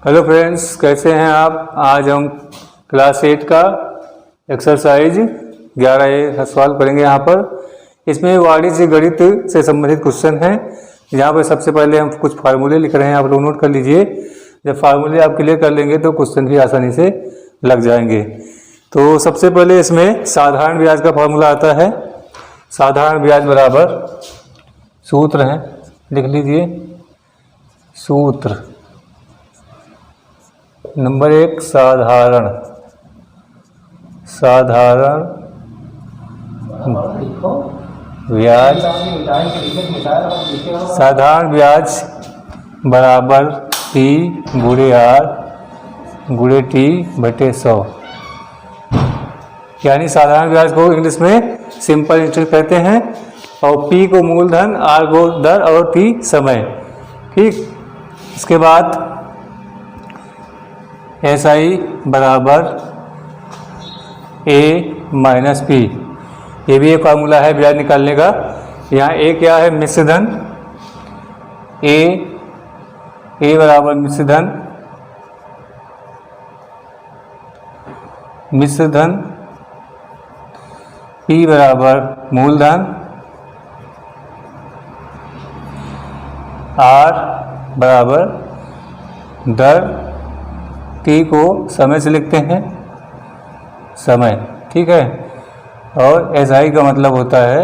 Hello friends, कैसे हैं आप। आज हम क्लास 8 का एक्सरसाइज 11A सवाल करेंगे। यहाँ पर इसमें वाणिज्य गणित से संबंधित क्वेश्चन हैं। यहाँ पर सबसे पहले हम कुछ फार्मूले लिख रहे हैं, आप लोग नोट कर लीजिए। जब फार्मूले आप क्लियर कर लेंगे तो क्वेश्चन भी आसानी से लग जाएंगे। तो सबसे पहले इसमें साधारण ब्याज का फार्मूला आता है। साधारण ब्याज बराबर सूत्र है, लिख लीजिए। सूत्र नंबर 1 साधारण ब्याज। साधारण ब्याज बराबर T गुणे R गुणे T बटे 100। यानी साधारण ब्याज को इंग्लिश में सिंपल इंटरेस्ट कहते हैं, और P को मूलधन, R को दर और T समय। ठीक, इसके बाद SI बराबर A माइनस P। ये भी एक फार्मूला है ब्याज निकालने का। यहाँ A क्या है? मिश्र धन। A बराबर मिश्र धन, P बराबर मूलधन, R बराबर दर, T को समय से लिखते हैं, समय। ठीक है, और SI का मतलब होता है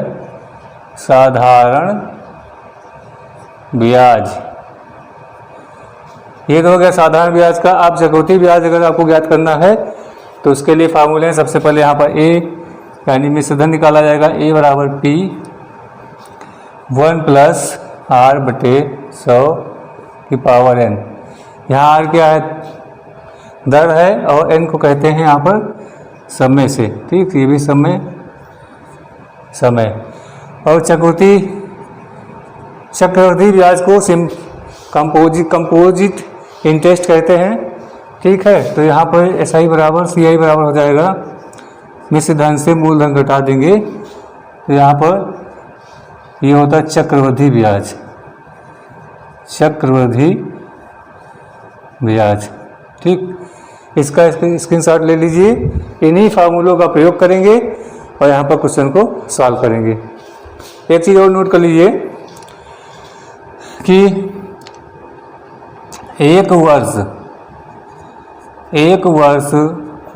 साधारण ब्याज। ये तो हो गया साधारण ब्याज का। आप चक्रवृद्धि ब्याज अगर आपको ज्ञात करना है तो उसके लिए फार्मूले हैं। सबसे पहले यहाँ पर A यानी मिश्र धन निकाला जाएगा। A बराबर P 1 प्लस R बटे 100 की पावर n। यहाँ R क्या है? दर है, और n को कहते हैं यहाँ पर समय से। ठीक, ये भी समय। और चक्रवृद्धि ब्याज को कंपोजिट इंटरेस्ट कहते हैं। ठीक है, तो यहाँ पर SI बराबर CI बराबर हो जाएगा, मिश्र धन से मूलधन घटा देंगे तो यहाँ पर ये होता है चक्रवृद्धि ब्याज। ठीक, इसका स्क्रीनशॉट ले लीजिए। इन्हीं फार्मूलों का प्रयोग करेंगे और यहाँ पर क्वेश्चन को सॉल्व करेंगे। एक चीज़ और नोट कर लीजिए कि एक वर्ष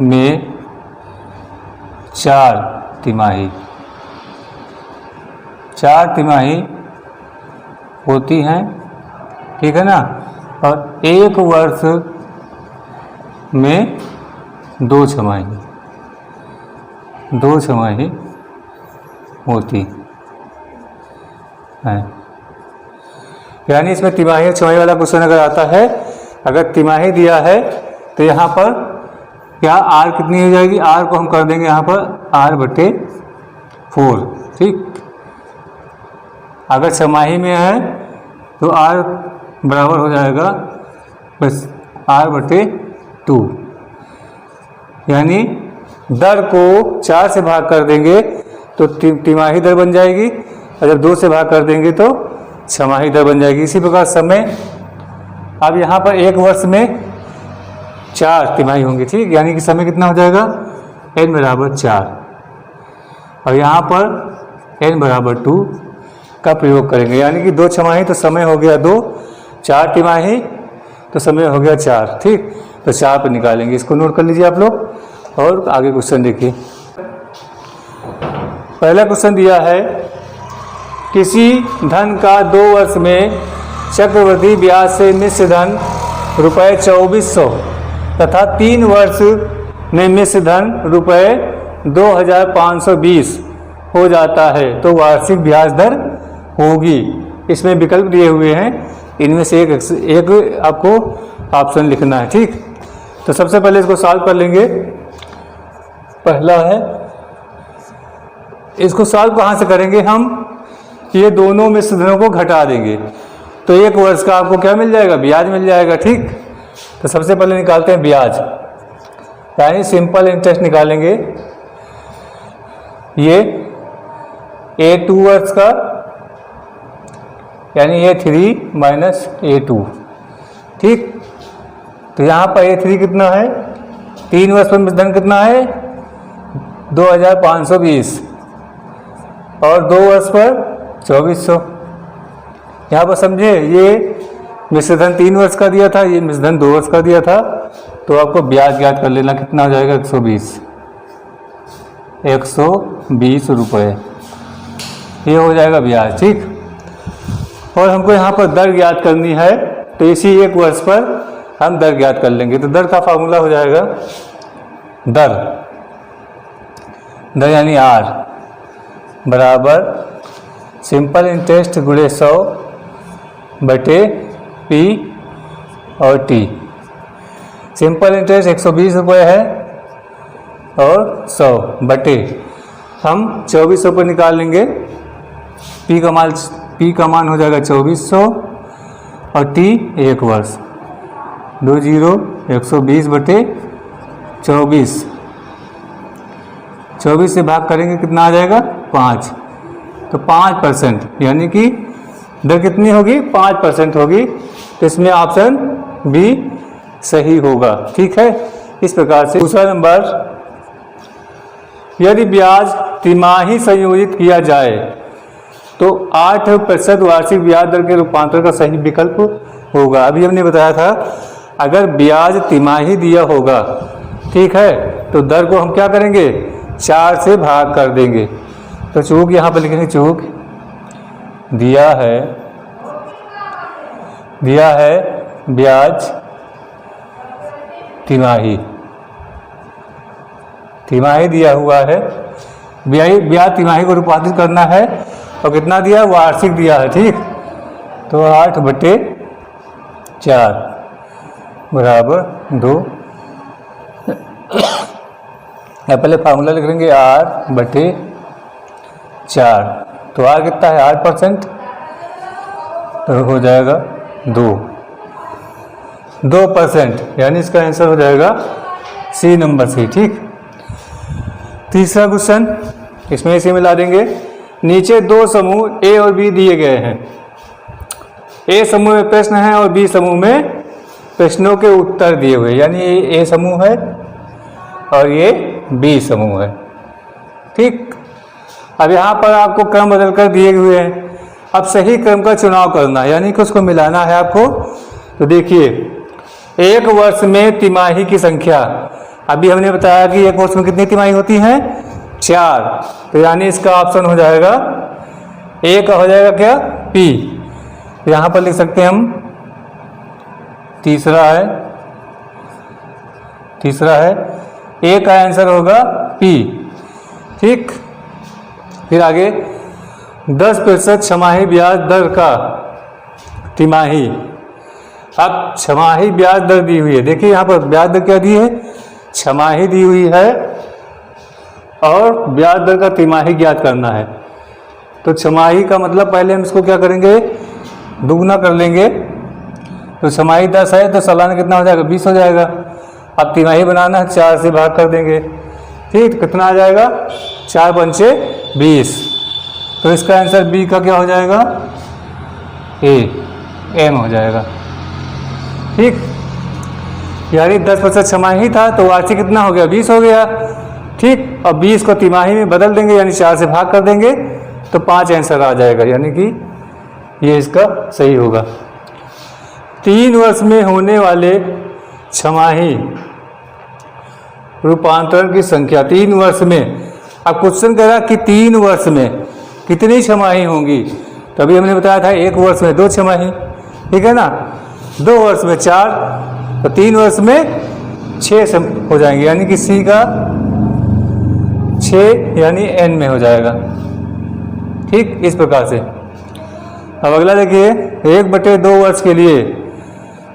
में 4 तिमाही होती हैं। ठीक है ना, और एक वर्ष में 2 छमाही होती है। यानी इसमें तिमाही और छमाही वाला क्वेश्चन अगर आता है, अगर तिमाही दिया है तो यहाँ पर क्या R कितनी हो जाएगी? R को हम कर देंगे यहाँ पर R बटे 4। ठीक, अगर छमाही में है तो R बराबर हो जाएगा बस R बटे 2। यानी दर को 4 से भाग कर देंगे तो तिमाही दर बन जाएगी, और जब 2 से भाग कर देंगे तो छमाही दर बन जाएगी। इसी प्रकार समय। अब यहाँ पर एक वर्ष में 4 तिमाही होंगी। ठीक, यानी कि समय कितना हो जाएगा? n बराबर 4, और यहाँ पर n बराबर 2 का प्रयोग करेंगे। यानी कि 2 छमाही तो समय हो गया 2, 4 तिमाही तो समय हो गया 4। ठीक, तो 4 पर निकालेंगे। इसको नोट कर लीजिए आप लोग, और आगे क्वेश्चन देखिए। पहला क्वेश्चन दिया है, किसी धन का 2 वर्ष में चक्रवृद्धि ब्याज से मिश्र धन रुपये 2400 तथा 3 वर्ष में मिश्र धन रुपये 2520 हो जाता है तो वार्षिक ब्याज दर होगी। इसमें विकल्प दिए हुए हैं, इनमें से एक आपको ऑप्शन लिखना है। ठीक, तो सबसे पहले इसको सॉल्व कर लेंगे। पहला है, इसको सॉल्व कहाँ से करेंगे हम? ये दोनों मिश्र धनों को घटा देंगे तो एक वर्ष का आपको क्या मिल जाएगा? ब्याज मिल जाएगा। ठीक, तो सबसे पहले निकालते हैं ब्याज, यानी सिंपल इंटरेस्ट निकालेंगे। ये A2 वर्ष का, यानी A3 माइनस A2। ठीक, तो यहाँ पर A3 कितना है, 3 वर्ष पर मूलधन कितना है 2520 और 2 वर्ष पर 2400। यहाँ पर समझे, ये मिश्रधन 3 वर्ष का दिया था, ये मिश्रधन 2 वर्ष का दिया था, तो आपको ब्याज ज्ञात कर लेना कितना हो जाएगा 120 रुपये, ये हो जाएगा ब्याज। ठीक, और हमको यहाँ पर दर ज्ञात करनी है, तो इसी 1 वर्ष पर हम दर ज्ञात कर लेंगे। तो दर का फार्मूला हो जाएगा दर यानी R बराबर सिंपल इंटरेस्ट गुणे 100 बटे P और T। सिंपल इंटरेस्ट 120 रुपये है और 100 बटे हम 2400 पर निकाल लेंगे। P का मान हो जाएगा 2400 और T 1 वर्ष, 120 बटे 24 से भाग करेंगे कितना आ जाएगा 5, तो 5%, यानी कि दर कितनी होगी 5% होगी। तो इसमें ऑप्शन बी सही होगा। ठीक है, इस प्रकार से। दूसरा नंबर, यदि ब्याज तिमाही संयोजित किया जाए तो 8% वार्षिक ब्याज दर के रूपांतर का सही विकल्प होगा। अभी हमने बताया था अगर ब्याज तिमाही दिया होगा, ठीक है, तो दर को हम क्या करेंगे 4 से भाग कर देंगे। तो चूक यहाँ पर लिखेंगे, चूक दिया है ब्याज तिमाही दिया हुआ है, ब्याज तिमाही को रूपांतरित करना है और कितना दिया वार्षिक दिया है। ठीक, तो 8/4 बराबर 2। पहले फार्मूला लिख लेंगे R/4, तो R कितना है 8%, तो हो जाएगा 2%, यानी इसका आंसर हो जाएगा सी नंबर सी। ठीक, तीसरा क्वेश्चन, इसमें इसे मिला देंगे। नीचे 2 समूह ए और बी दिए गए हैं। ए समूह में प्रश्न है और बी समूह में प्रश्नों के उत्तर दिए हुए, यानी ये ए समूह है और ये बी समूह है। ठीक, अब यहाँ पर आपको क्रम बदल कर दिए हुए हैं, अब सही क्रम का चुनाव करना है, यानी कि उसको मिलाना है आपको। तो देखिए, 1 वर्ष में तिमाही की संख्या, अभी हमने बताया कि 1 वर्ष में कितनी तिमाही होती हैं 4, तो यानी इसका ऑप्शन हो जाएगा ए का हो जाएगा क्या P। यहाँ पर लिख सकते हैं हम तीसरा है, ए का आंसर होगा P। ठीक, फिर आगे 10% छमाही ब्याज दर का तिमाही। अब छमाही ब्याज दर दी हुई है, देखिए यहाँ पर ब्याज दर क्या दी है, छमाही दी हुई है और ब्याज दर का तिमाही ज्ञात करना है। तो छमाही का मतलब पहले हम इसको क्या करेंगे दुगना कर लेंगे, तो छमाही 10 है तो सालाना कितना हो जाएगा 20 हो जाएगा। अब तिमाही बनाना है 4 से भाग कर देंगे। ठीक, कितना आ जाएगा 4×5 = 20, तो इसका आंसर बी का क्या हो जाएगा एम हो जाएगा। ठीक, यानी 10% छमाही था तो वार्षिक कितना हो गया 20 हो गया। ठीक, और 20 को तिमाही में बदल देंगे, यानी 4 से भाग कर देंगे, तो 5 आंसर आ जाएगा, यानी कि ये इसका सही होगा। 3 वर्ष में होने वाले छमाही रूपांतरण की संख्या 3 वर्ष में। अब क्वेश्चन कह रहा कि 3 वर्ष में कितनी छमाही होंगी, तभी हमने बताया था 1 वर्ष में 2 छमाही, ठीक है ना, 2 वर्ष में 4, तो 3 वर्ष में 6 हो जाएंगे, यानी कि सी का 6 यानी n में हो जाएगा। ठीक, इस प्रकार से। अब अगला देखिए, 1/2 वर्ष के लिए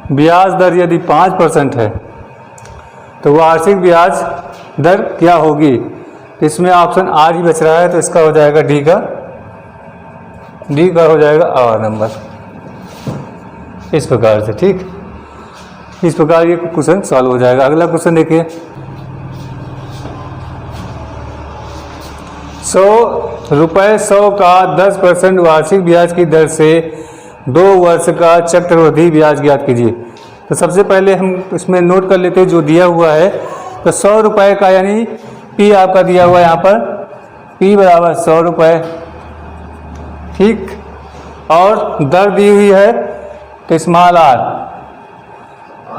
ब्याज दर यदि 5% है तो वार्षिक ब्याज दर क्या होगी। इसमें ऑप्शन आर ही बच रहा है, तो इसका हो जाएगा डी का हो जाएगा आर नंबर, इस प्रकार से। ठीक, इस प्रकार ये क्वेश्चन सॉल्व हो जाएगा। अगला क्वेश्चन देखिए, 100 का 10% वार्षिक ब्याज की दर से 2 वर्ष का चक्रवृद्धि ब्याज ज्ञात कीजिए। तो सबसे पहले हम इसमें नोट कर लेते हैं जो दिया हुआ है। तो 100 रुपये का यानी पी आपका दिया हुआ है यहाँ पर, पी बराबर 100 रुपये, ठीक। और दर दी हुई है तो स्मॉल आर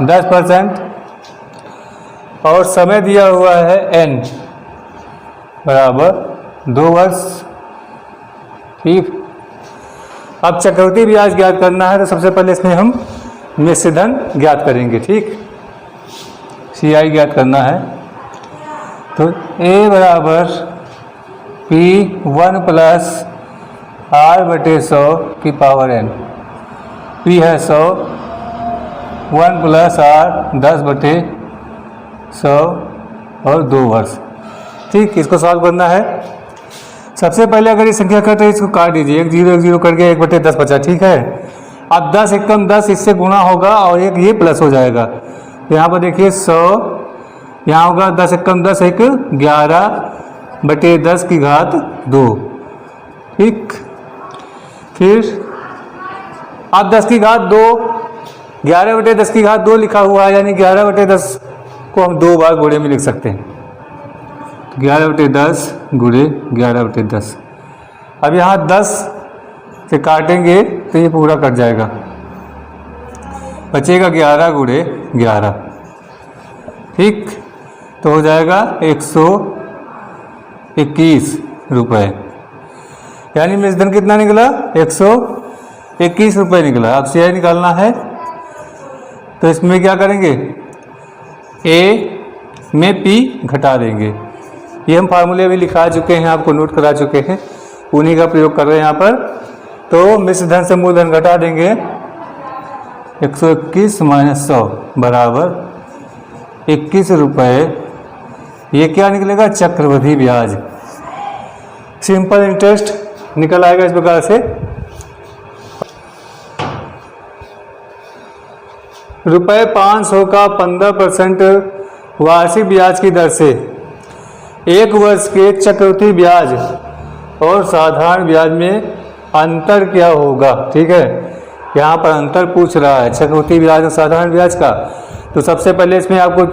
10%, और समय दिया हुआ है एन बराबर 2 वर्ष, ठीक। अब चक्रवृद्धि ब्याज ज्ञात करना है तो सबसे पहले इसमें हम निश्चित धन ज्ञात करेंगे, ठीक। CI ज्ञात करना है तो A बराबर P1 प्लस R/100 की पावर n, P है 100, 1 प्लस R 10/100 और 2 वर्ष, ठीक। इसको सॉल्व करना है। सबसे पहले अगर ये संख्या कटे तो इसको काट दीजिए, 1 0 1 0 करके 1/10 बचा, ठीक है। अब 10 एकम 10 इससे गुणा होगा और एक ये प्लस हो जाएगा। तो यहाँ पर देखिए 100, यहाँ होगा 10 एकम 10 1 11/10 की घात 2, ठीक। फिर अब 10 की घात 2, 11/10 की घात 2 लिखा हुआ है, यानी 11/10 को हम 2 बार गुणे में लिख सकते हैं। 11/10 गुणे 11/10। अब यहाँ 10 से काटेंगे तो ये पूरा कट जाएगा, बचेगा 11 गुणे 11, ठीक। तो हो जाएगा 121 रुपये, यानी मूलधन कितना निकला, 121 रुपये निकला। अब CI निकालना है तो इसमें क्या करेंगे, A में P घटा देंगे। ये हम फार्मूले भी लिखा चुके हैं, आपको नोट करा चुके हैं, उन्हीं का प्रयोग कर रहे हैं यहाँ पर। तो मिश्र धन से मूलधन घटा देंगे, 121 माइनस 100 बराबर 21 रुपये। ये क्या निकलेगा, चक्रवृद्धि ब्याज, सिंपल इंटरेस्ट निकल आएगा इस प्रकार से। रुपये 500 का 15% वार्षिक ब्याज की दर से 1 वर्ष के चक्रवृद्धि ब्याज और साधारण ब्याज में अंतर क्या होगा, ठीक है। यहाँ पर अंतर पूछ रहा है चक्रवृद्धि ब्याज और साधारण ब्याज का। तो सबसे पहले इसमें आपको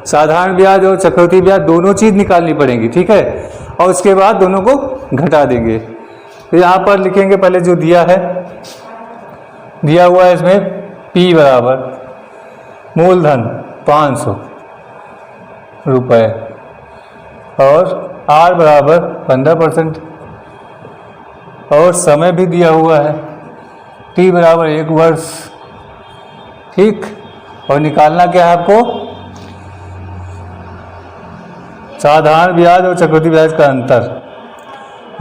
साधारण ब्याज और चक्रवृद्धि ब्याज दोनों चीज़ निकालनी पड़ेगी, ठीक है। और उसके बाद दोनों को घटा देंगे। तो यहाँ पर लिखेंगे पहले जो दिया है, दिया हुआ है इसमें P बराबर मूलधन 500 रुपये और R बराबर 15% और समय भी दिया हुआ है T बराबर 1 वर्ष, ठीक। और निकालना क्या है आपको, साधारण ब्याज और चक्रवृद्धि ब्याज का अंतर,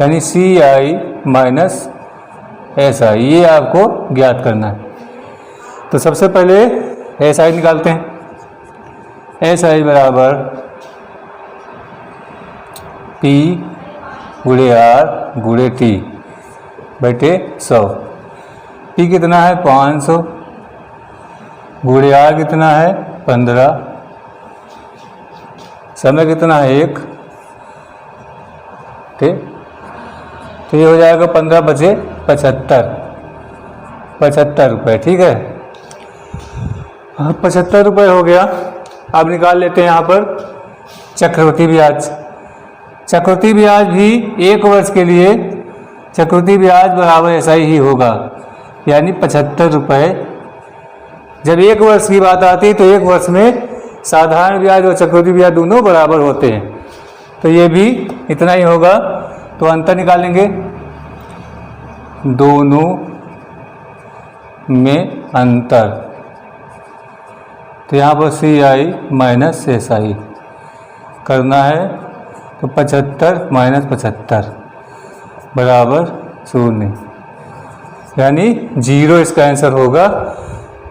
यानी CI माइनस SI, ये आपको ज्ञात करना है। तो सबसे पहले SI निकालते हैं। SI बराबर P गुणे R गुणे T बटे 100। P कितना है 500, गुणे R कितना है 15, समय कितना है 1, ठीक। तो ये हो जाएगा 15 बचे 75 रुपये, ठीक है। 75 रुपये हो गया। अब निकाल लेते हैं यहाँ पर चक्रवृद्धि ब्याज। चक्रवृद्धि ब्याज भी 1 वर्ष के लिए चक्रवृद्धि ब्याज बराबर ऐसा ही होगा, यानी 75 रुपये। जब 1 वर्ष की बात आती है तो 1 वर्ष में साधारण ब्याज और चक्रवृद्धि ब्याज दोनों बराबर होते हैं, तो ये भी इतना ही होगा। तो अंतर निकालेंगे, दोनों में अंतर, तो यहाँ पर CI माइनस SI करना है। तो 75 माइनस 75 बराबर 0, यानी 0 इसका आंसर होगा,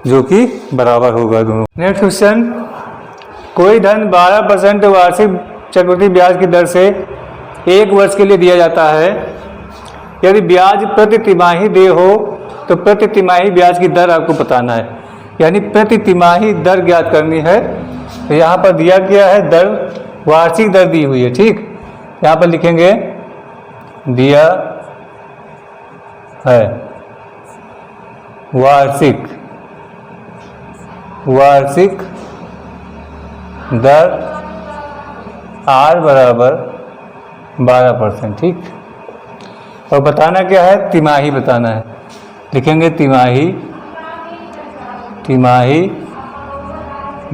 जो कि बराबर होगा दोनों। नेक्स्ट क्वेश्चन, कोई धन 12% वार्षिक चक्रवृद्धि ब्याज की दर से 1 वर्ष के लिए दिया जाता है। यदि ब्याज प्रति तिमाही देय हो तो प्रति तिमाही ब्याज की दर आपको बताना है, यानी प्रति तिमाही दर ज्ञात करनी है। तो यहाँ पर दिया गया है दर, वार्षिक दर दी हुई है, ठीक। यहाँ पर लिखेंगे दिया है वार्षिक वार्षिक दर आर बराबर 12%। ठीक, और बताना क्या है, तिमाही बताना है। लिखेंगे तिमाही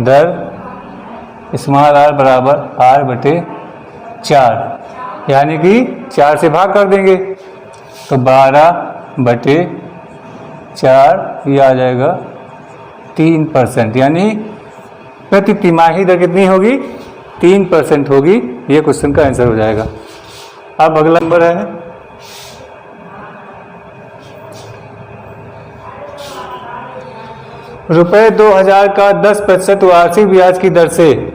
दर स्मॉल आर बराबर R/4, यानी कि 4 से भाग कर देंगे तो 12/4 ये आ जाएगा 3%, यानी प्रति तिमाही दर कितनी होगी, 3% होगी। ये क्वेश्चन का आंसर हो जाएगा। अब अगला नंबर है रुपये 2000 का 10% वार्षिक ब्याज की दर से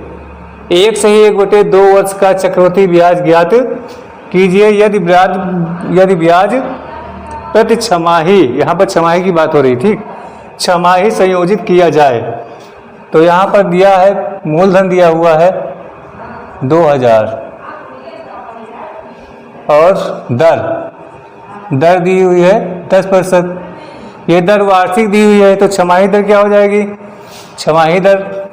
1/2 वर्ष का चक्रवृद्धि ब्याज ज्ञात कीजिए। यदि ब्याज प्रति छमाही, यहाँ पर छमाही की बात हो रही, ठीक, छमाही संयोजित किया जाए तो यहाँ पर दिया है, मूलधन दिया हुआ है 2000 और दर दी हुई है 10%। ये दर वार्षिक दी हुई है तो छमाही दर क्या हो जाएगी, छमाही दर,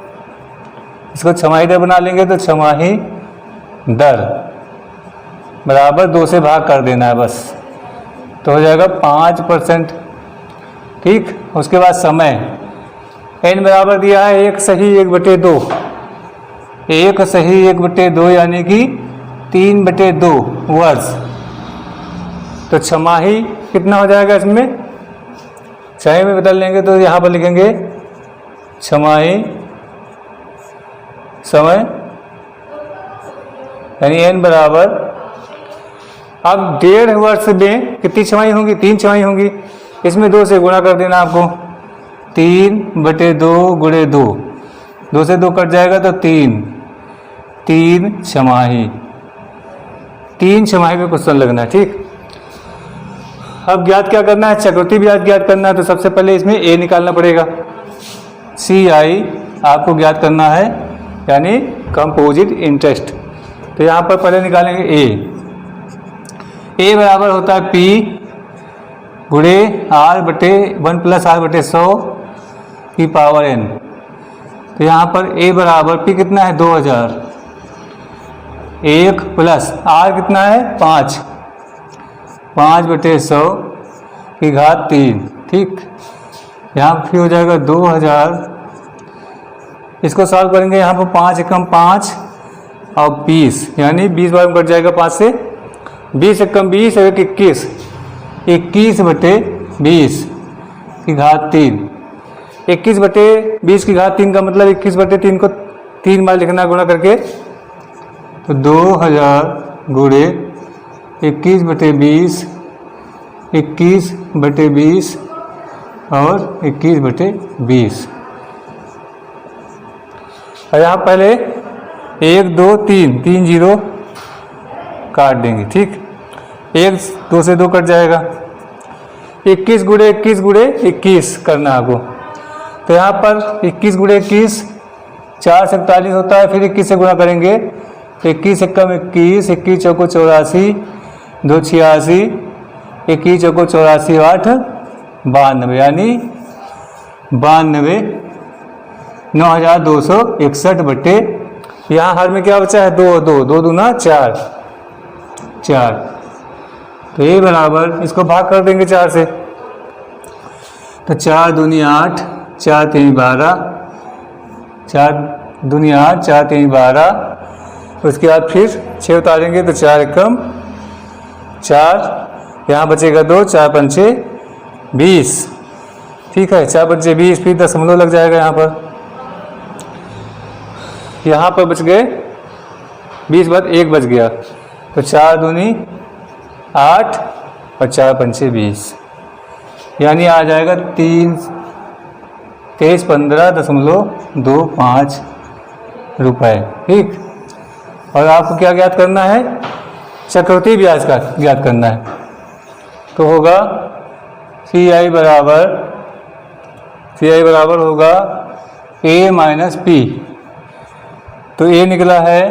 इसको छमाही दर बना लेंगे तो छमाही दर बराबर 2 से भाग कर देना है बस, तो हो जाएगा 5%। ठीक, उसके बाद समय n बराबर दिया है 1/1/2, 1/1/2 यानी कि 3/2 वर्ष। तो छमाही कितना हो जाएगा, इसमें छमाही में बदल लेंगे तो यहाँ पर लिखेंगे छमाही समय, यानी n बराबर, अब 1.5 वर्ष में कितनी छमाही होंगी, 3 छमाही होंगी, इसमें 2 से गुणा कर देना आपको, 3/2 गुणे 2, 2 से 2 कट जाएगा तो 3 छमाही, 3 छमाही में क्वेश्चन लगना है। ठीक, अब ज्ञात क्या करना है, चक्रवृद्धि ब्याज ज्ञात करना है। तो सबसे पहले इसमें ए निकालना पड़ेगा, CI आपको ज्ञात करना है, यानी कंपोजिट इंटरेस्ट। तो यहाँ पर पहले निकालेंगे ए बराबर होता है P गुणे R/1 + R/100 की पावर n। तो यहाँ पर ए बराबर P कितना है 2000, 1 प्लस R कितना है 5/100 की घात 3। ठीक, यहाँ फिर हो जाएगा 2000, इसको सॉल्व करेंगे, यहाँ पर 5 एकम 5 और 20, यानी 20 बार में कट जाएगा 5 से, 20 एकम 20 और 21, 21/20 की घात 3। 21/20 की घात 3 का मतलब 21/3 को 3 बार लिखना गुणा करके, तो 2000 गुणे 21/20, 21/20 और 21/20। और यहाँ पहले 1 2 3 0 काट देंगे। ठीक, 1 2 से 2 कट जाएगा, 21 गुणे 21 गुणे 21 करना आपको। तो यहाँ पर 21 गुणे 21 4 से 41 होता है, फिर 21 से गुणा करेंगे, 21 एकम 21, 21 चौको 84, 2 86, 21 चौको 84, 8 92, यानी 92 9261 बटे, यहाँ हर में क्या बचा है 2 2 2 दूना 4 4। तो ये बराबर, इसको भाग कर देंगे 4 से, तो 4 दूनी 8, 4 3 12, 4 दूनी 8, 4 3 12। उसके बाद फिर 6 उतारेंगे तो 4 एकम 4, यहाँ बचेगा 2, 4 पंचे 20। ठीक है, 4 पंचे 20, फिर दशमलव लग जाएगा यहाँ पर बच गए 20 बाद 1 बच गया, तो 4 दूनी 8 और 4 पंचे 20, यानी आ जाएगा 2315.25 रुपये। ठीक, और आपको क्या ज्ञात करना है, चक्रवृद्धि ब्याज का ज्ञात करना है। तो होगा CI बराबर होगा A माइनस P। तो A निकला है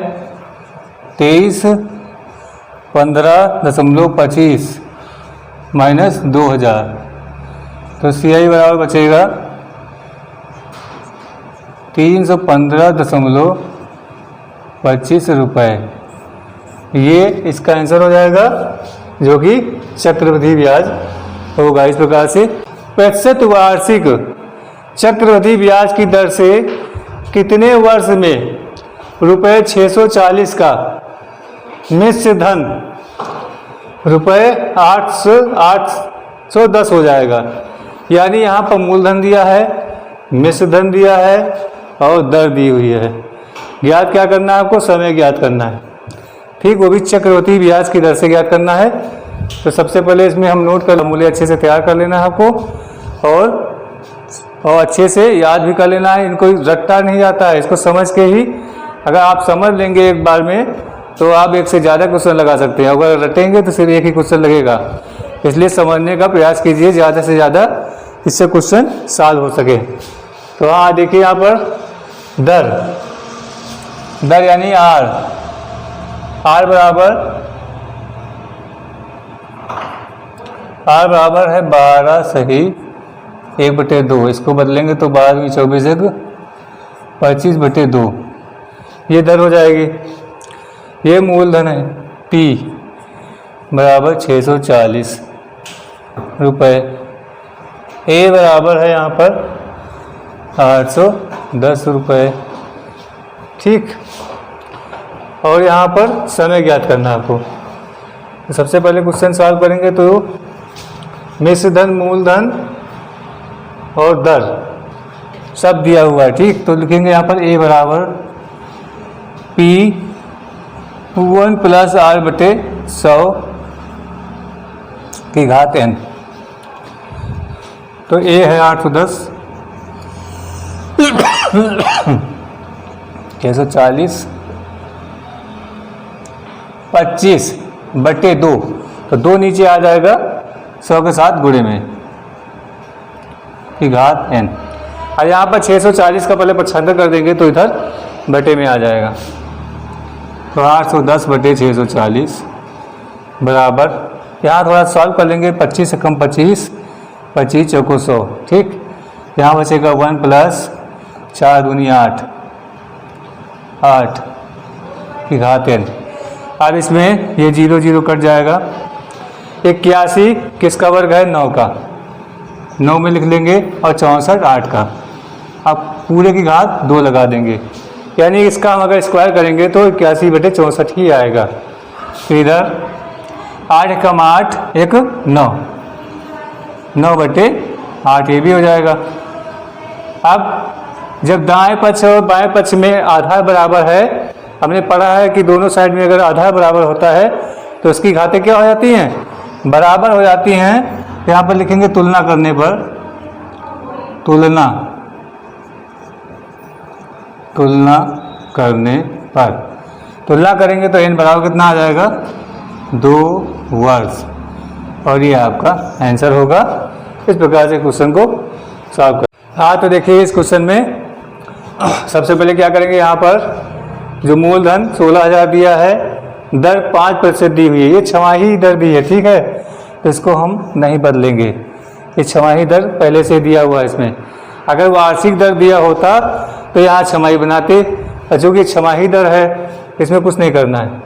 2315.25 माइनस 2000, तो CI बराबर बचेगा 315.25 रुपये। ये इसका आंसर हो जाएगा, जो कि चक्रवृद्धि ब्याज होगा। इस प्रकार से प्रतिशत वार्षिक चक्रवृद्धि ब्याज की दर से कितने वर्ष में रुपये 640 का मिश्र धन रुपये 810 हो जाएगा। यानी यहाँ पर मूलधन दिया है, मिश्र धन दिया है और दर दी हुई है। ज्ञात क्या करना है आपको? समय ज्ञात करना है। ठीक, वो भी चक्रवृद्धि ब्याज की दर से ज्ञात करना है। तो सबसे पहले इसमें हम नोट कर मूल्य अच्छे से तैयार कर लेना है आपको, और अच्छे से याद भी कर लेना है। इनको रट्टा नहीं आता है, इसको समझ के ही अगर आप समझ लेंगे एक बार में तो आप एक से ज़्यादा क्वेश्चन लगा सकते हैं। अगर रटेंगे तो सिर्फ एक ही क्वेश्चन लगेगा। इसलिए समझने का प्रयास कीजिए ज़्यादा से ज़्यादा, इससे क्वेश्चन सॉल्व हो सके। तो हाँ देखिए यहाँ पर दर यानी आर बराबर है 12 सही 1/2। इसको बदलेंगे तो 12 24 25/2, ये दर हो जाएगी। ये मूलधन है P बराबर 640 रुपये। A बराबर है यहाँ पर 810 रुपये। ठीक, और यहाँ पर समय ज्ञात करना है आपको। तो सबसे पहले क्वेश्चन सॉल्व करेंगे तो मिश्र धन, मूलधन और दर सब दिया हुआ है। ठीक, तो लिखेंगे यहाँ पर A बराबर P1 + R/100 की घात n। तो A है 810 640 25/2, तो 2 नीचे आ जाएगा 100 के साथ गुणे में की घात n। और यहाँ पर 640 का पहले 75 कर देंगे तो इधर बटे में आ जाएगा। तो 810/640 बराबर, यहाँ थोड़ा सॉल्व कर लेंगे। 25 से कम 25, 25 चौको 100। ठीक, यहाँ बचेगा 1 + 4 दूनी 8 की घात n। अब इसमें ये 0 0 कट जाएगा। 81 किसका वर्ग है? 9 का, 9 में लिख लेंगे, और 64 8 का। अब पूरे की घात 2 लगा देंगे, यानी इसका हम अगर स्क्वायर करेंगे तो 81/64 ही आएगा। तो इधर 8 कम 8 1 9, 9/8 ये भी हो जाएगा। अब जब दाएं पक्ष और बाएं पक्ष में आधार बराबर है, हमने पढ़ा है कि दोनों साइड में अगर आधार बराबर होता है तो उसकी घातें क्या हो जाती हैं? बराबर हो जाती हैं। यहाँ पर लिखेंगे तुलना करने पर, तुलना करेंगे तो n बराबर कितना आ जाएगा? 2 वर्ष। और ये आपका आंसर होगा। इस प्रकार से क्वेश्चन को सॉल्व कर। हाँ, तो देखिए इस क्वेश्चन में सबसे पहले क्या करेंगे, यहाँ पर जो मूलधन 16,000 दिया है, दर 5% दी हुई है। ये छमाही दर दी है, ठीक है, तो इसको हम नहीं बदलेंगे। ये छमाही दर पहले से दिया हुआ है इसमें। अगर वार्षिक दर दिया होता तो यहाँ छमाही बनाते, और चूँकि छमाही दर है इसमें कुछ नहीं करना है।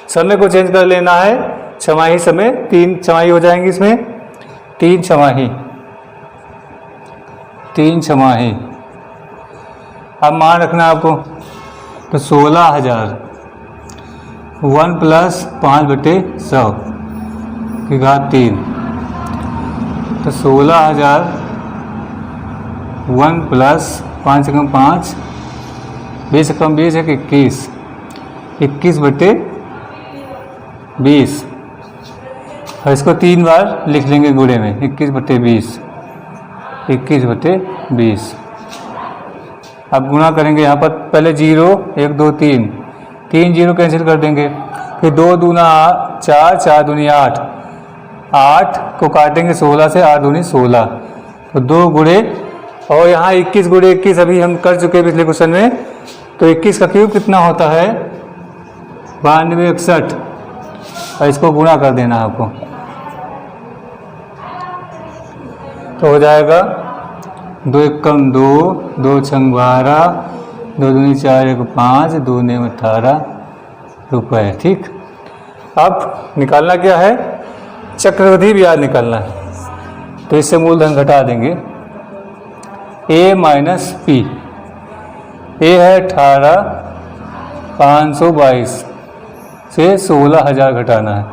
समय को चेंज कर लेना है। छमाही समय 3 छमाही हो जाएंगी, इसमें 3 छमाही। अब मान रखना आपको, तो 16,000 1 + 5/100 की घात 3। तो 16,000 1 + 5 से कम 5, 20 से कम 20 है कि 21, 21/20। और इसको 3 बार लिख लेंगे गुणे में, 21/20, 21/20। अब गुणा करेंगे। यहाँ पर पहले 0 1 2 3 0 कैंसिल कर देंगे। फिर 2 दूना 4, 4 दूनी 8, 8 को काटेंगे 16 से, 8 दूनी 16, तो 2 गुणे, और यहाँ 21 × 21 अभी हम कर चुके हैं पिछले क्वेश्चन में। तो 21 का क्यूब कितना होता है? 92 61, और इसको गुणा कर देना है आपको, तो हो जाएगा 2 एकम 2, 2 छंग 12, 2 दूनी 4, 1 5, 2 नेम 18 रुपये। ठीक, अब निकालना क्या है, चक्रवृद्धि ब्याज निकालना है। तो इससे मूलधन घटा देंगे, ए माइनस पी। ए है 18,522 से 16,000 घटाना है।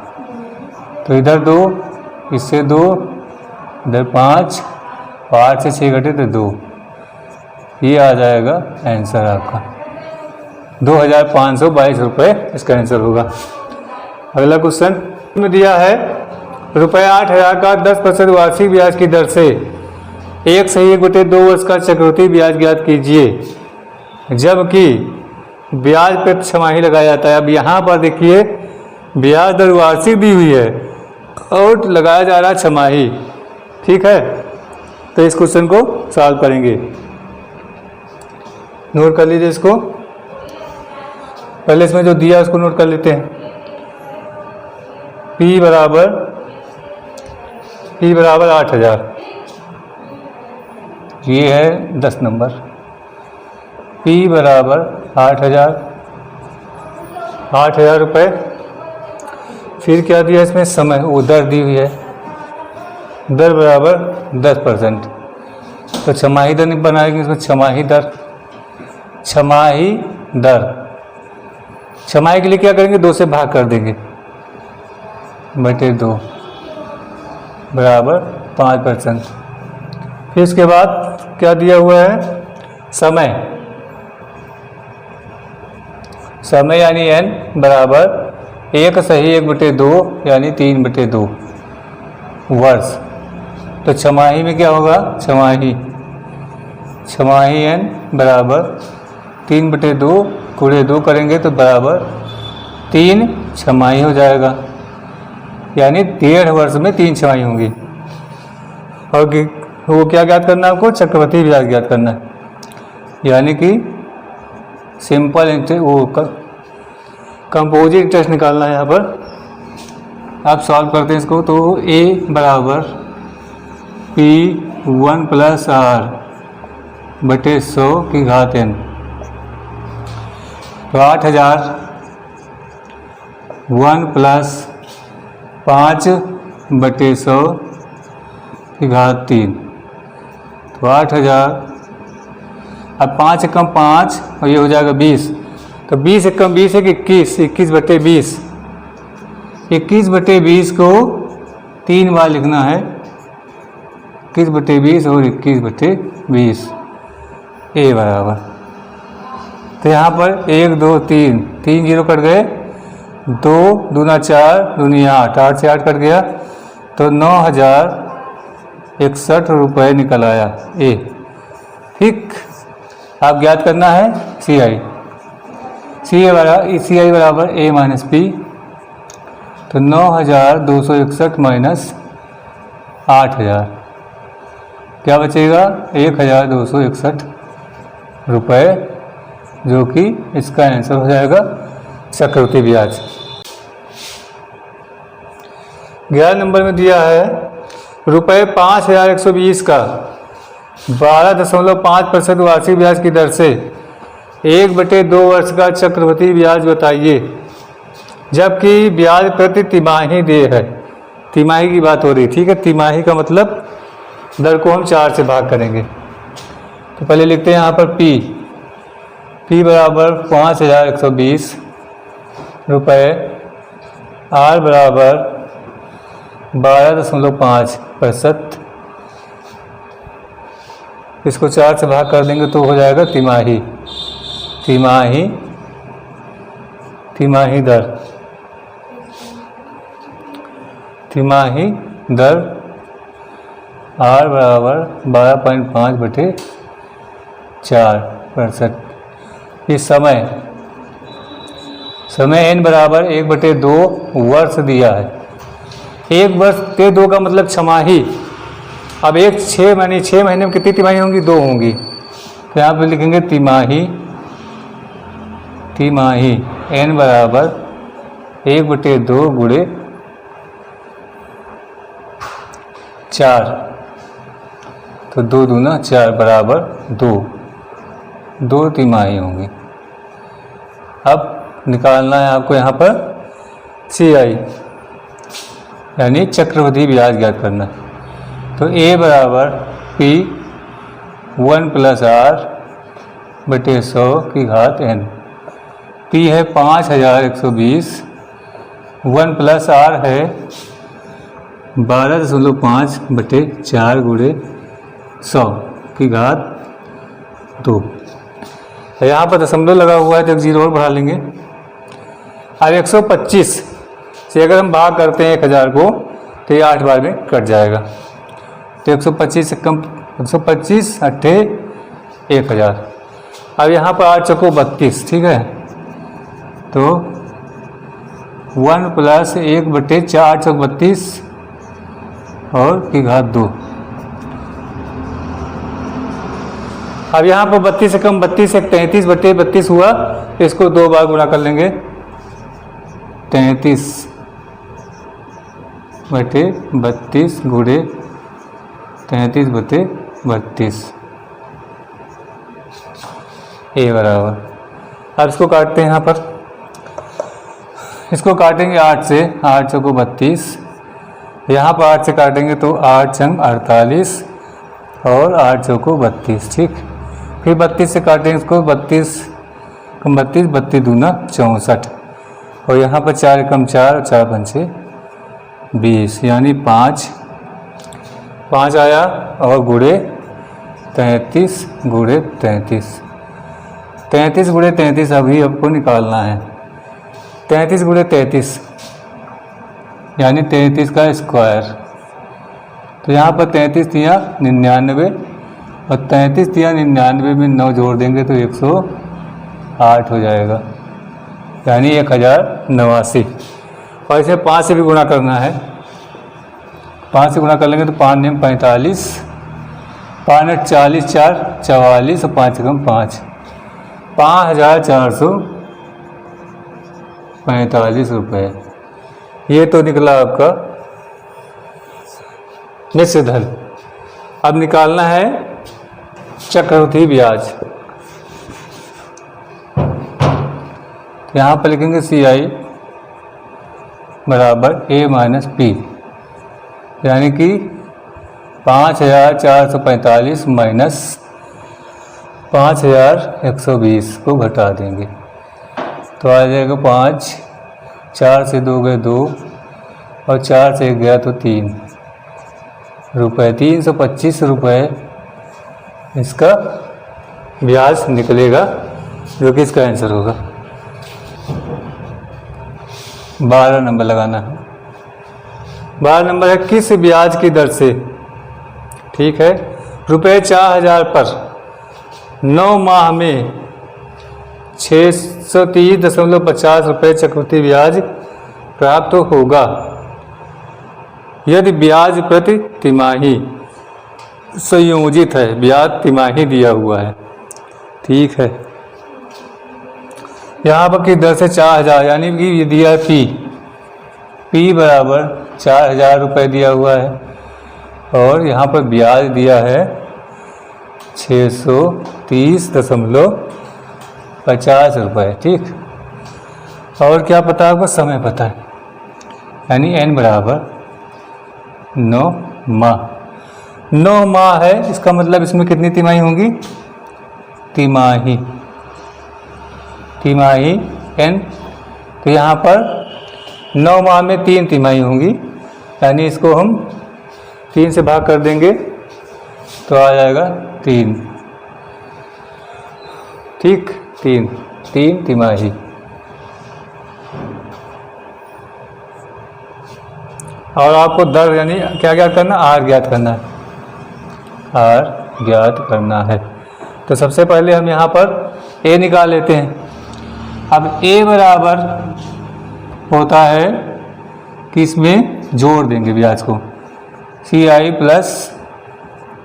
तो इधर 2, इससे 2, इधर 5, 8 से 6 घटे तो 2। ये आ जाएगा आंसर आपका 2,522 रुपये इसका आंसर होगा। अगला क्वेश्चन में दिया है ₹8,000 का 10% वार्षिक ब्याज की दर से 1/2 वर्ष का चक्रवृद्धि ब्याज ज्ञात कीजिए, जबकि ब्याज पर छमाही लगाया जाता है। अब यहाँ पर देखिए ब्याज दर वार्षिक दी हुई है और लगाया जा रहा है छमाही। ठीक है, तो इस क्वेश्चन को सॉल्व करेंगे। नोट कर लीजिए इसको, पहले इसमें जो दिया उसको नोट कर लेते हैं। P बराबर 8,000, ये है 10 नंबर। P बराबर 8,000 रुपये। फिर क्या दिया इसमें, समय, वो दर दी हुई है, दर बराबर 10%। तो छमाही दर नहीं बनाएंगे इसमें, छमाही दर। छमाही के लिए क्या करेंगे, 2 से भाग कर देंगे बटे 2 बराबर 5%। फिर इसके बाद क्या दिया हुआ है, समय यानी n बराबर 1/1/2 यानी 3/2 वर्ष। तो छमाही में क्या होगा, छमाही n बराबर 3/2 गुणे 2 करेंगे तो बराबर 3 छमाही हो जाएगा, यानी 1.5 वर्ष में 3 छमाही होंगी। और वो क्या ज्ञात करना है आपको, चक्रवृद्धि ब्याज ज्ञात करना है, यानी कि सिंपल इंटरेस्ट, वो कंपोजिट इंटरेस्ट निकालना है। यहाँ पर आप सॉल्व करते हैं इसको, तो a बराबर P1 + R बटे 100 की घात n। तो 8,000 1 + 5 बटे 100 की घात 3। तो 8,000, अब 5 एकम 5 और ये हो जाएगा 20। तो 20 एकम 20 है 21, 21/20। 21/20 को 3 बार लिखना है, 21/20 और 21/20। ए बराबर, तो यहाँ पर 1 2 3 0 कट गए, 2 दूना 4 दूनी 8, 8 से 8 कट गया, तो 9,061 रुपये निकल आया ए। ठीक, आप ज्ञात करना है CI बराबर A माइनस P। तो 9,261 माइनस 8,000 क्या बचेगा, 1,261 रुपये, जो कि इसका आंसर हो जाएगा चक्रवृद्धि ब्याज। 11 नंबर में दिया है ₹5,120 का 12.5% वार्षिक ब्याज की दर से 1/2 वर्ष का चक्रवृद्धि ब्याज बताइए, जबकि ब्याज प्रति तिमाही देय है। तिमाही की बात हो रही, ठीक है। तिमाही का मतलब दर को हम 4 से भाग करेंगे। तो पहले लिखते हैं यहाँ पर P बराबर 5,120 रुपये, R बराबर 12.5%। इसको 4 से भाग कर देंगे तो हो जाएगा तिमाही दर R बराबर 12.5/4%। इस समय n बराबर 1/2 वर्ष दिया है। 1 वर्ष ते 2 का मतलब छमाही। अब 6 महीने में कितनी तिमाही होंगी, 2 होंगी। तो यहाँ पे लिखेंगे तिमाही n बराबर 1/2 गुणे 4। तो 2 दूना 4 बराबर 2 तिमाही होंगी। अब निकालना है आपको यहाँ पर CI यानी चक्रवृद्धि ब्याज ज्ञात करना। तो A बराबर P 1 + R/100 की घात n। P है 5120, 1 + R है 12.5/4 × 100 की घात 2। यहाँ पर दशमलव लगा हुआ है तो एक जीरो और बढ़ा लेंगे। अब 125 से अगर हम भाग करते हैं 1000 को तो ये 8 बार में कट जाएगा। तो 125 से कम 125 अट्ठे 1000। अब यहाँ पर 8 चौको 32, ठीक है। तो 1 + 1/4 चौक 32 और की घात 2। अब यहाँ पर 32 से कम 32 एक 33/32 हुआ, इसको 2 बार गुणा कर लेंगे। 33/32 गुणे 33/32 A बराबर। अब इसको काटते हैं यहाँ पर, इसको काटेंगे 8 से, 8 चौको 32, यहाँ पर 8 से काटेंगे तो 8 × 48 और 8 चौको 32, ठीक। फिर 32 से काटेंगे इसको, 32 कम 32, 32 दूना 64 और यहाँ पर 4 कम 4 और 4 पंचे 20 यानी 5 आया और गुणे 33 गुणे 33 गुणे 33 अभी आपको निकालना है। 33 गुणे 33 यानी 33 का स्क्वायर। तो यहाँ पर 33 दिया 99 और 33 दिया 99 में 9 जोड़ देंगे तो 108 हो जाएगा यानी 1089। और इसे 5 से भी गुणा करना है। 5 से गुणा कर लेंगे तो 5 × 45, 5 × 40, 4 44 और 5 × 5 5445 रुपये। ये तो निकला आपका निश्चित धन। अब निकालना है चक्रवृद्धि ब्याज। यहाँ पर लिखेंगे CI बराबर A - P यानी कि 5445 माइनस 5120 को घटा देंगे तो आ जाएगा 5, 4 से 2 गए 2 और 4 से 1 गया तो 3 रुपये, 325 रुपये इसका ब्याज निकलेगा, जो कि इसका आंसर होगा। 12 नंबर लगाना है। 12 नंबर है किस ब्याज की दर से, ठीक है, ₹4000 पर 9 माह में 630.50 रुपये चक्रवृद्धि ब्याज प्राप्त होगा यदि ब्याज प्रति तिमाही संयोजित है। ब्याज तिमाही दिया हुआ है, ठीक है। यहाँ पर की दर से 4000 यानी कि ये दिया है P बराबर 4000 रुपये दिया हुआ है और यहाँ पर ब्याज दिया है 630.50 रुपये, ठीक। और क्या पता है आपको, समय पता है यानी n बराबर 9 माह। 9 माह है, इसका मतलब इसमें कितनी तिमाही होंगी, तिमाही n। तो यहाँ पर 9 माह में 3 तिमाही होंगी यानी इसको हम 3 से भाग कर देंगे तो आ जाएगा 3, ठीक। 3 तिमाही। और आपको दर यानी क्या ज्ञात करना, R ज्ञात करना है, R ज्ञात करना है। तो सबसे पहले हम यहाँ पर A निकाल लेते हैं। अब A बराबर होता है कि इसमें जोड़ देंगे ब्याज को, CI +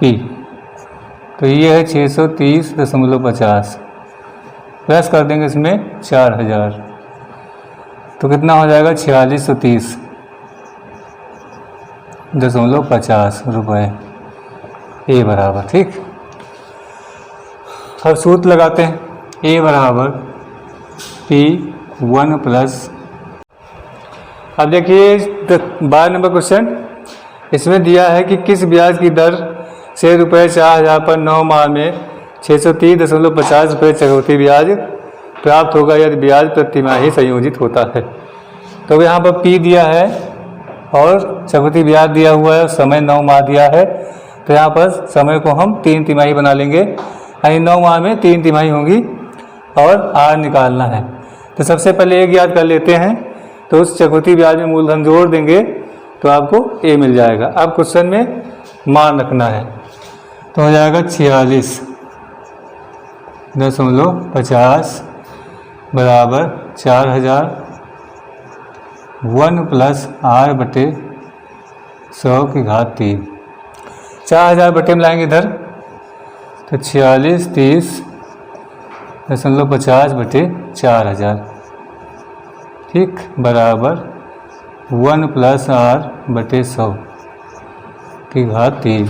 P। तो ये है 630.50 प्लस कर देंगे इसमें 4000 तो कितना हो जाएगा 4630.50 रुपये। ए बराबर, ठीक। अब सूत्र लगाते हैं, ए बराबर P1 प्लस। अब देखिए 12 नंबर क्वेश्चन, इसमें दिया है कि किस ब्याज की दर से रुपये 4000 पर 9 माह में 630.50 रुपये चक्रवृद्धि ब्याज प्राप्त होगा यदि ब्याज प्रतिमाही संयोजित होता है। तो यहाँ पर P दिया है और चक्रवृद्धि ब्याज दिया हुआ है, समय 9 माह दिया है। तो यहाँ पर समय को हम 3 तिमाही बना लेंगे, यानी 9 माह में 3 तिमाही होंगी और R निकालना है। तो सबसे पहले एक याद कर लेते हैं, तो उस चक्रवृद्धि ब्याज में मूलधन जोड़ देंगे तो आपको A मिल जाएगा। अब क्वेश्चन में मान रखना है, तो हो जाएगा 46.50 बराबर 4000 1 प्लस R बटे 100 की घात 3। 4000 बटे में लाएंगे इधर, तो 46 30.50 बटे 4000, ठीक, बराबर 1 प्लस R बटे 100 की घात 3।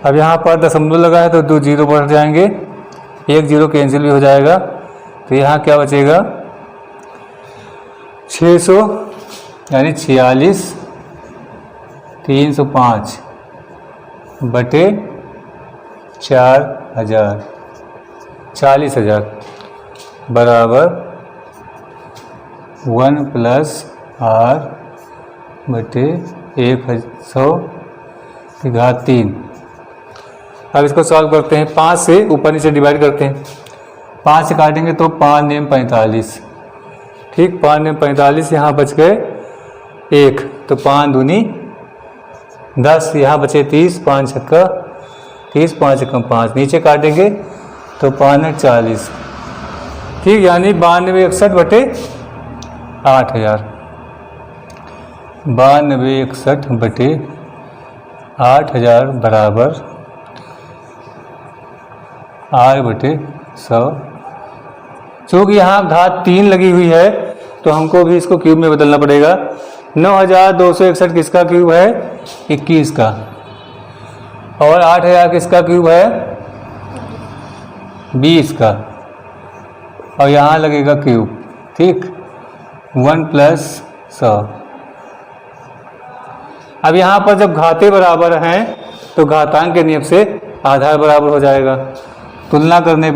अब यहाँ पर दशमलव लगा है तो 2 जीरो बढ़ जाएंगे, 1 जीरो कैंसिल भी हो जाएगा। तो यहाँ क्या बचेगा 600, यानी 46 305 बटे 4000, 40,000 बराबर 1 प्लस R बटे 100 की घात 3। अब इसको सॉल्व करते हैं, 5 से ऊपर नीचे डिवाइड करते हैं। 5 से काटेंगे तो 5 नेम 45, ठीक, 5 नेम 45, यहाँ बच गए 1, तो 5 दूनी 10, यहाँ बचे 30, 5 छक्का 30, 5 एकम 5, नीचे काटेंगे तो 5 ने 40, ठीक, यानी 9261 बटे 8000, 9261 बटे 8000 बराबर R बटे 100। चूँकि यहाँ घात 3 लगी हुई है तो हमको भी इसको क्यूब में बदलना पड़ेगा। 9261 किसका क्यूब है 21 का, और 8000 किसका क्यूब है 20 का, और यहाँ लगेगा क्यूब, ठीक, 1 प्लस 100। अब यहाँ पर जब घाते बराबर हैं तो घातांक के नियम से आधार बराबर हो जाएगा। तुलना करने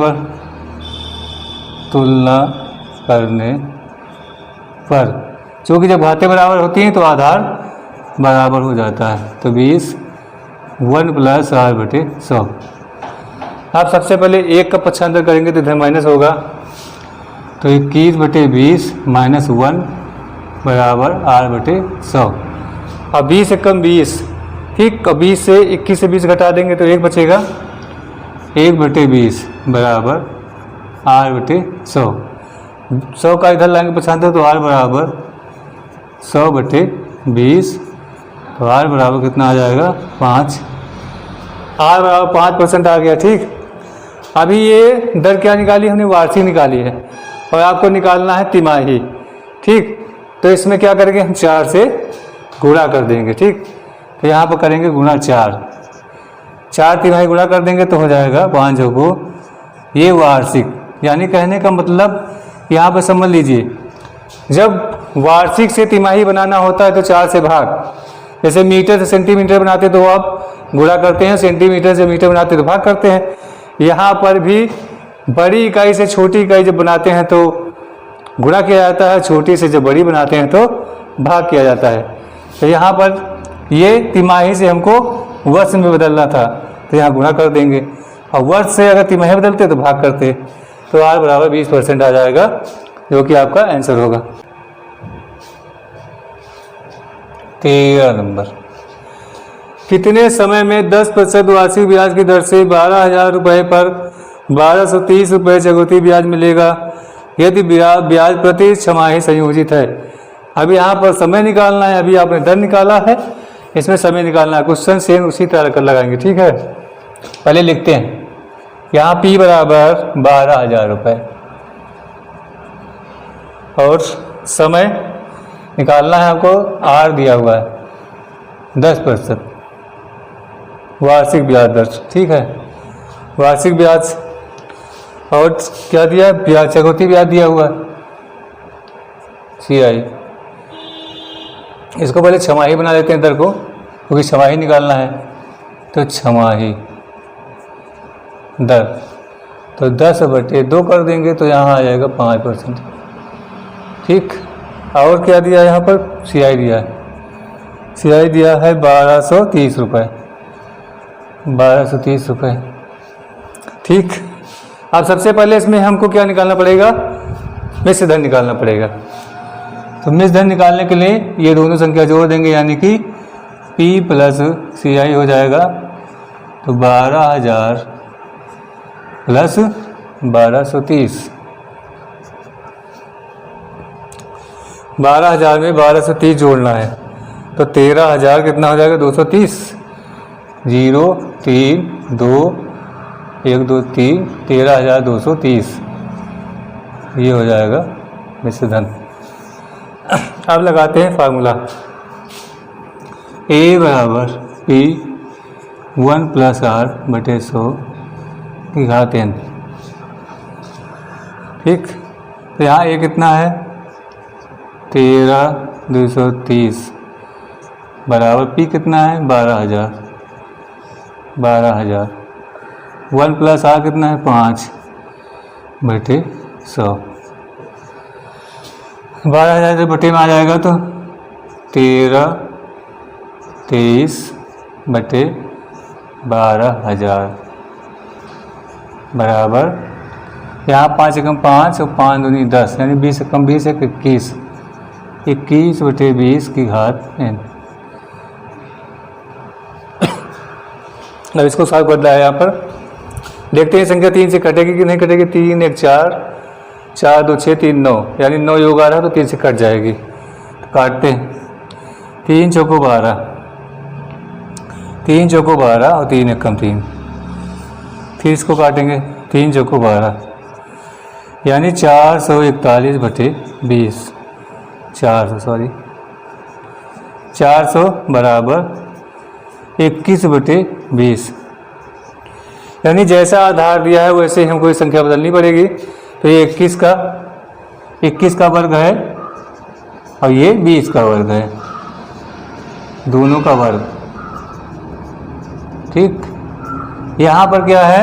पर चूँकि जब घाते बराबर होती हैं तो आधार बराबर हो जाता है, तो 20 1 प्लस R बटे 100। आप सबसे पहले 1 का पक्षांतर करेंगे तो इधर माइनस होगा, तो 21 बटे 20 माइनस 1 बराबर R बटे 100। अब 20 एकम 20, ठीक, 20 से 21 से 20 घटा देंगे तो 1 बचेगा, 1 बटे 20 बराबर R बटे 100। 100 का इधर लाएंगे पक्षांतर तो R बराबर 100 बटे 20, तो R बराबर कितना आ जाएगा 5, R बराबर 5% आ गया, ठीक। अभी ये दर क्या निकाली हमने, वार्षिक निकाली है, और आपको निकालना है तिमाही, ठीक। तो इसमें क्या करेंगे हम 4 से गुणा कर देंगे, ठीक। तो यहाँ पर करेंगे गुणा 4 तिमाही गुणा कर देंगे तो हो जाएगा 5 को ये वार्षिक, यानी कहने का मतलब यहाँ पर समझ लीजिए, जब वार्षिक से तिमाही बनाना होता है तो 4 से भाग, जैसे मीटर से सेंटीमीटर बनाते तो आप गुणा करते हैं, सेंटीमीटर से मीटर बनाते तो भाग करते हैं। यहाँ पर भी बड़ी इकाई से छोटी इकाई जब बनाते हैं तो गुणा किया जाता है, छोटी से जब बड़ी बनाते हैं तो भाग किया जाता है। तो यहाँ पर ये तिमाही से हमको वर्ष में बदलना था तो यहाँ गुणा कर देंगे, और वर्ष से अगर तिमाही बदलते तो भाग करते, तो R बराबर 20% आ जाएगा, जो कि आपका आंसर होगा। 13 नंबर, कितने समय में 10% वार्षिक ब्याज की दर से 12,000 रुपये पर 1230 रुपये चक्रवृद्धि ब्याज मिलेगा यदि ब्याज प्रति छमाही संयोजित है। अभी यहाँ पर समय निकालना है, अभी आपने दर निकाला है, इसमें समय निकालना है। क्वेश्चन सेम उसी तरह कर लगाएंगे, ठीक है। पहले लिखते हैं, यहाँ P बराबर 12,000 रुपये और समय निकालना है आपको, R दिया हुआ है 10%, वार्षिक ब्याज दर, ठीक है, वार्षिक ब्याज। और क्या दिया, ब्याज चक्रवृद्धि ब्याज दिया हुआ है CI। इसको पहले छमाही बना लेते हैं दर को, क्योंकि छमाही निकालना है। तो छमाही दर तो 10/2 कर देंगे तो यहाँ आ जाएगा 5%, ठीक। और क्या दिया यहाँ पर, CI दिया है, CI दिया है 1230 रुपये, 1230 रुपये, ठीक। अब सबसे पहले इसमें हमको क्या निकालना पड़ेगा, मिश्र धन निकालना पड़ेगा। तो मिश्र धन निकालने के लिए ये दोनों संख्या जोड़ देंगे, यानी कि P + CI हो जाएगा। तो 12,000 + 1230, 12,000 में 1230 जोड़ना है तो 13,000 कितना हो जाएगा, 230, 0 3 2 1 2 3, 13,230 ये हो जाएगा मिश्र धन। अब लगाते हैं फार्मूला, A = P 1 + R/100 की घात n, ठीक। तो यहाँ A कितना है, 13,230 बराबर P कितना है, 12,000, 1 + R कितना है, 5/100, 12,000 से बटे में आ जाएगा तो 13,23/12,000 बराबर, यहाँ 5 × 5 और 5 दूनी 10, यानी 20 × 20 = 21, 21/20 की घात n। अब इसको सॉल्व करना है। यहाँ पर देखते हैं संख्या 3 से कटेगी कि नहीं कटेगी। 3 1 4, 4 2 6, 3 9, यानी 9 योग आ रहा है तो 3 से कट जाएगी। तो काटते हैं, 3 चौको 12, 3 चौको 12 और 3 1 3। फिर इसको काटेंगे, 3 चौको 12, यानी 441/20, 400 बराबर 21/20, यानी जैसा आधार दिया है वैसे ही हमको ये संख्या बदलनी पड़ेगी। तो ये 21 का वर्ग है और ये 20 का वर्ग है, दोनों का वर्ग, ठीक। यहाँ पर क्या है,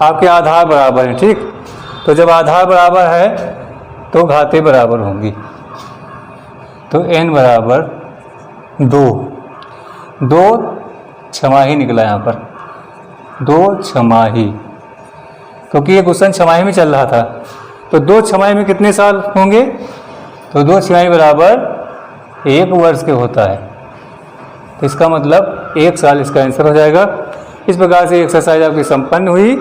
आपके आधार बराबर है, ठीक। तो जब आधार बराबर है तो घातें बराबर होंगी। तो n बराबर 2 छमाही निकला यहाँ पर, 2 छमाही, क्योंकि ये क्वेश्चन छमाही में चल रहा था। तो 2 छमाही में कितने साल होंगे, तो 2 छमाही बराबर 1 वर्ष के होता है। तो इसका मतलब 1 साल इसका आंसर हो जाएगा। इस प्रकार से एक्सरसाइज आपकी संपन्न हुई।